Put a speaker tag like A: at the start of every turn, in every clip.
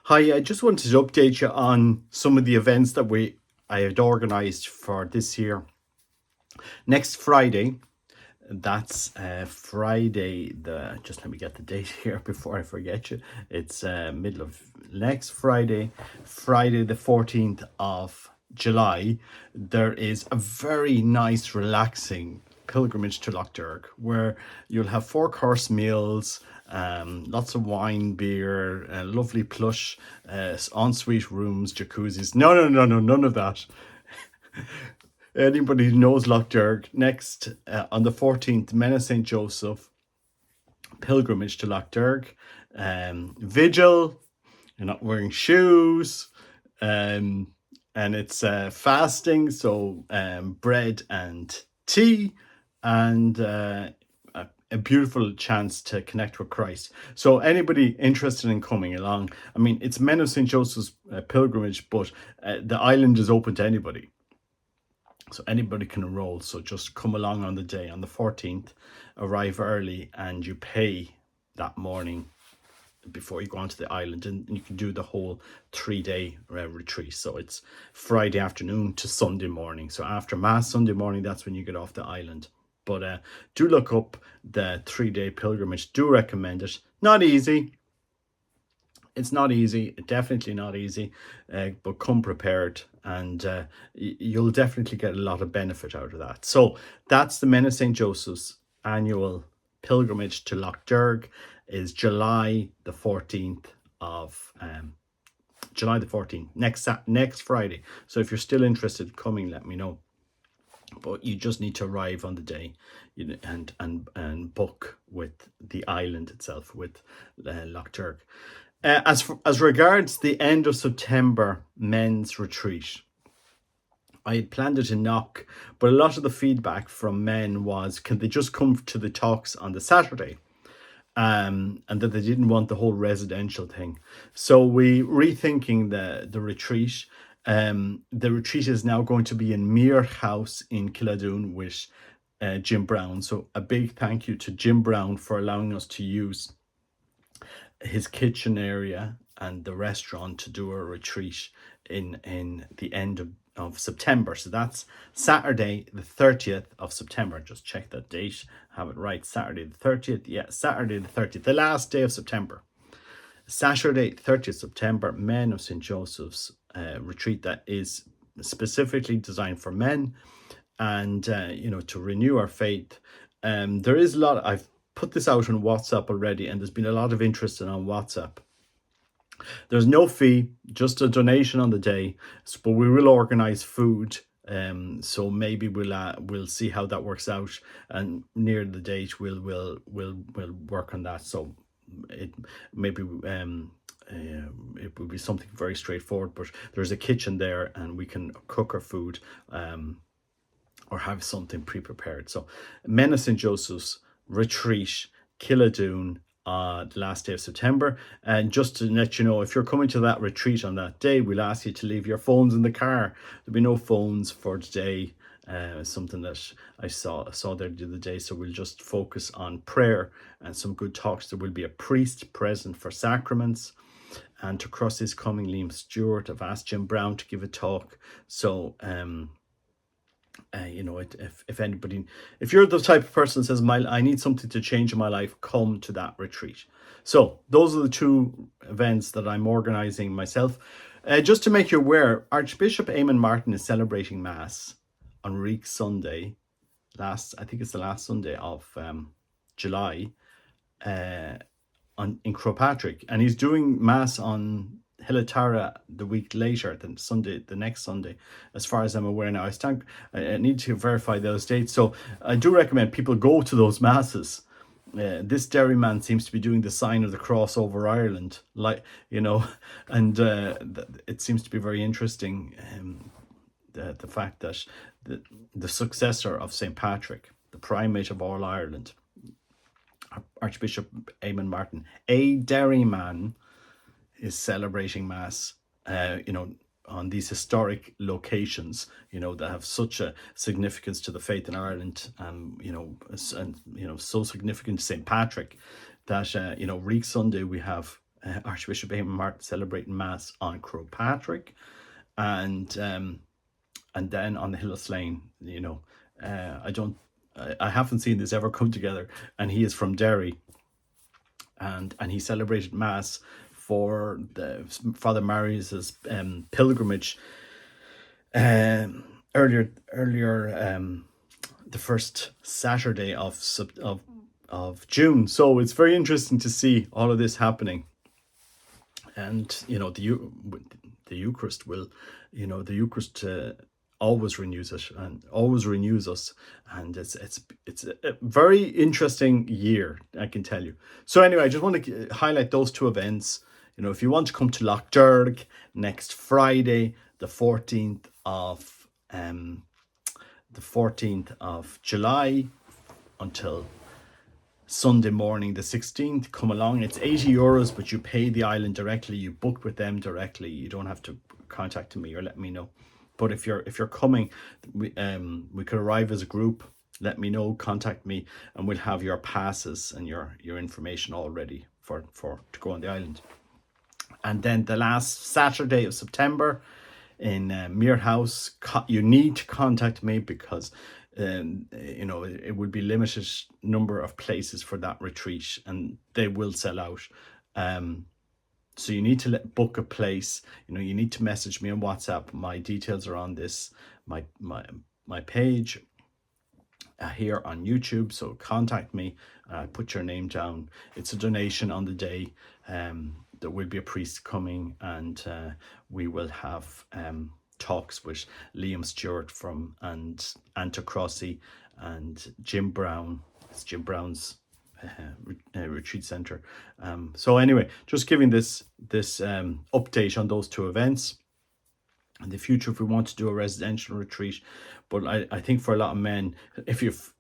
A: Hi, I just wanted to update you on some of the events that I had organised for this year. Next Friday, that's Friday just let me get the date here before I forget you. It's middle of next Friday, Friday the 14th of July. There is a very nice, relaxing pilgrimage to Lough, Derg, where you'll have four-course meals, lots of wine, beer, lovely plush ensuite rooms, jacuzzis. No, none of that. Anybody who knows Lough Derg, next on the 14th, Men of St. Joseph, pilgrimage to Lough Derg, vigil, you're not wearing shoes, and it's fasting, so bread and tea, and a beautiful chance to connect with Christ. So anybody interested in coming along, I mean, it's Men of St. Joseph's pilgrimage, but the island is open to anybody. So anybody can enroll. So just come along on the day, on the 14th, arrive early, and you pay that morning before you go onto the island, and you can do the whole 3-day retreat. So it's Friday afternoon to Sunday morning. So after Mass Sunday morning, that's when you get off the island. But do look up the 3-day pilgrimage. Do recommend it. Not easy. It's not easy, definitely not easy, but come prepared, and you'll definitely get a lot of benefit out of that. So that's the Men of St. Joseph's annual pilgrimage to Lough Derg. Is July the 14th of July the 14th, next Friday. So if you're still interested in coming, let me know. But you just need to arrive on the day, and book with the island itself, with Lough Derg. As regards the end of September men's retreat, I had planned it in Knock, but a lot of the feedback from men was, can they just come to the talks on the Saturday? And that they didn't want the whole residential thing. So we rethinking the retreat. The retreat is now going to be in Mere House in Killadoon with Jim Brown. So a big thank you to Jim Brown for allowing us to use his kitchen area and the restaurant to do a retreat in the end of September. So that's Saturday the 30th of September. Just check that date, have it right. Saturday the 30th. Yeah, Saturday the 30th, the last day of September. Saturday 30th September, Men of St. Joseph's retreat that is specifically designed for men, and to renew our faith. There is a lot. I've put this out on WhatsApp already, and there's been a lot of interest on WhatsApp. There's no fee, just a donation on the day, but we will organize food. So maybe we'll see how that works out, and near the date we'll work on that. So it maybe it will be something very straightforward, but there's a kitchen there, and we can cook our food, or have something pre-prepared. So Men of St. Joseph's retreat, Killadoon, the last day of September. And just to let you know, if you're coming to that retreat on that day, we'll ask you to leave your phones in the car. There'll be no phones for today. Something that I saw there the other day. So we'll just focus on prayer and some good talks. There will be a priest present for sacraments. And to cross is coming, Liam Stewart. I've asked Jim Brown to give a talk. So if anybody, if you're the type of person that says, I need something to change in my life, come to that retreat. So those are the two events that I'm organizing myself. Just to make you aware, Archbishop Eamon Martin is celebrating Mass on Reek Sunday, I think it's the last Sunday of July, in Crowpatrick, and he's doing Mass on Hilatara the week later, the next Sunday, as far as I'm aware now. I need to verify those dates. So I do recommend people go to those masses. This dairyman seems to be doing the sign of the cross over Ireland, and it seems to be very interesting. The fact that the successor of St. Patrick, the primate of all Ireland, Archbishop Eamon Martin, a dairyman, is celebrating Mass, on these historic locations, that have such a significance to the faith in Ireland, so significant to St. Patrick, that, Reek Sunday we have Archbishop Eamon Martin celebrating Mass on Croagh Patrick, and then on the Hill of Slane. I haven't seen this ever come together, and he is from Derry, and he celebrated Mass for the Father Marius's pilgrimage earlier the first Saturday of June. So it's very interesting to see all of this happening. And the Eucharist will, the Eucharist always renews it and always renews us, and it's a very interesting year, I can tell you. So anyway, I just want to highlight those two events. If you want to come to Lough Derg next Friday, the 14th of July, until Sunday morning the 16th, come along. It's €80, but you pay the island directly. You booked with them directly. You don't have to contact me or let me know. But if you're coming, we could arrive as a group. Let me know, contact me, and we'll have your passes and your information all ready for to go on the island. And then the last Saturday of September in Mere House, you need to contact me, because it would be limited number of places for that retreat, and they will sell out. So you need to book a place. You need to message me on WhatsApp. My details are on this my page here on YouTube. So contact me. Put your name down. It's a donation on the day. There will be a priest coming, and we will have talks with Liam Stewart and Anta Crossy and Jim Brown. It's Jim Brown's retreat center. So anyway, just giving this update on those two events. In the future, if we want to do a residential retreat, but I think for a lot of men,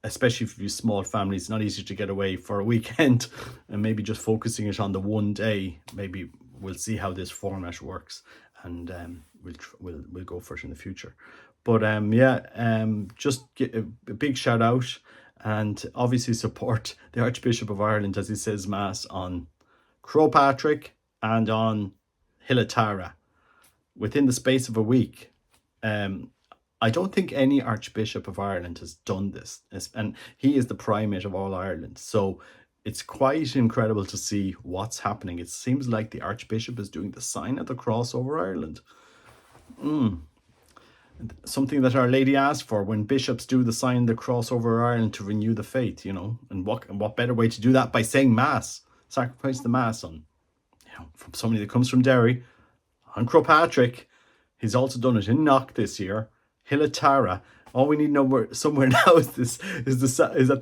A: especially if you've small families, it's not easy to get away for a weekend, and maybe just focusing it on the one day. Maybe we'll see how this format works, and we'll go for it in the future. But just get a big shout out, and obviously support the Archbishop of Ireland as he says Mass on Croagh Patrick and on Hilatara within the space of a week. I don't think any Archbishop of Ireland has done this, and he is the primate of all Ireland. So it's quite incredible to see what's happening. It seems like the Archbishop is doing the sign of the cross over Ireland. Something that Our Lady asked for when bishops do the sign of the cross over Ireland to renew the faith, and what better way to do that by saying Mass, sacrifice the Mass on, from somebody that comes from Derry, on Croagh Patrick. He's also done it in Knock this year, Hilatara. All we need somewhere now is at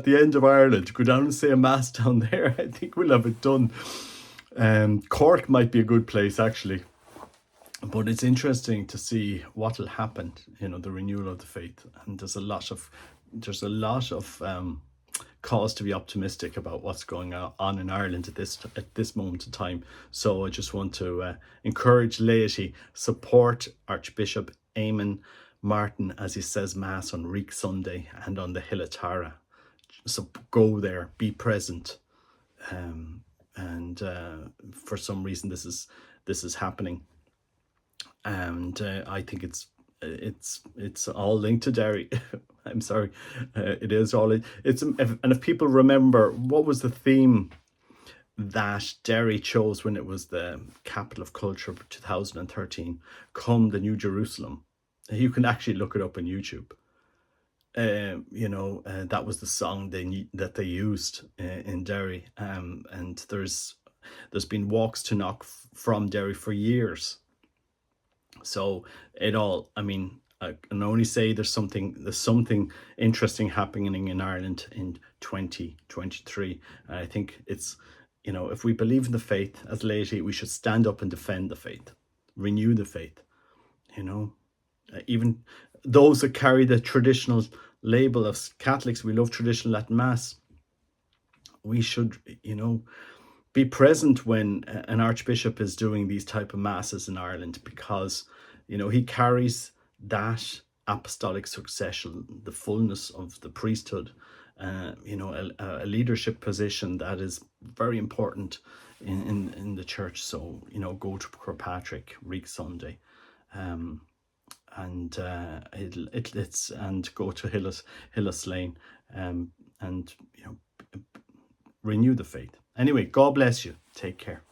A: the end of Ireland. Go down and say a Mass down there. I think we'll have it done. Cork might be a good place, actually. But it's interesting to see what will happen, the renewal of the faith. And there's a lot of cause to be optimistic about what's going on in Ireland at this moment in time. So I just want to encourage laity, support Archbishop Eamon Martin as he says Mass on Reek Sunday and on the Hilatara. So go there, be present. And for some reason this is happening. And I think it's all linked to Derry. I'm sorry, it is all. If people remember, what was the theme that Derry chose when it was the capital of culture for 2013? Come the New Jerusalem. You can actually look it up on YouTube. That was the song that they used in Derry. And there's been walks to Knock from Derry for years. So I can only say there's something interesting happening in Ireland in 2023. And I think it's, if we believe in the faith as laity, we should stand up and defend the faith, renew the faith. Even those that carry the traditional label of Catholics, we love traditional Latin Mass. We should, be present when an archbishop is doing these type of masses in Ireland, because he carries that apostolic succession, the fullness of the priesthood, a leadership position that is very important in the church. So, you know, go to Kirkpatrick Reek Sunday, and it's and go to Hillis Lane, and you know, renew the faith. Anyway, God bless you. Take care.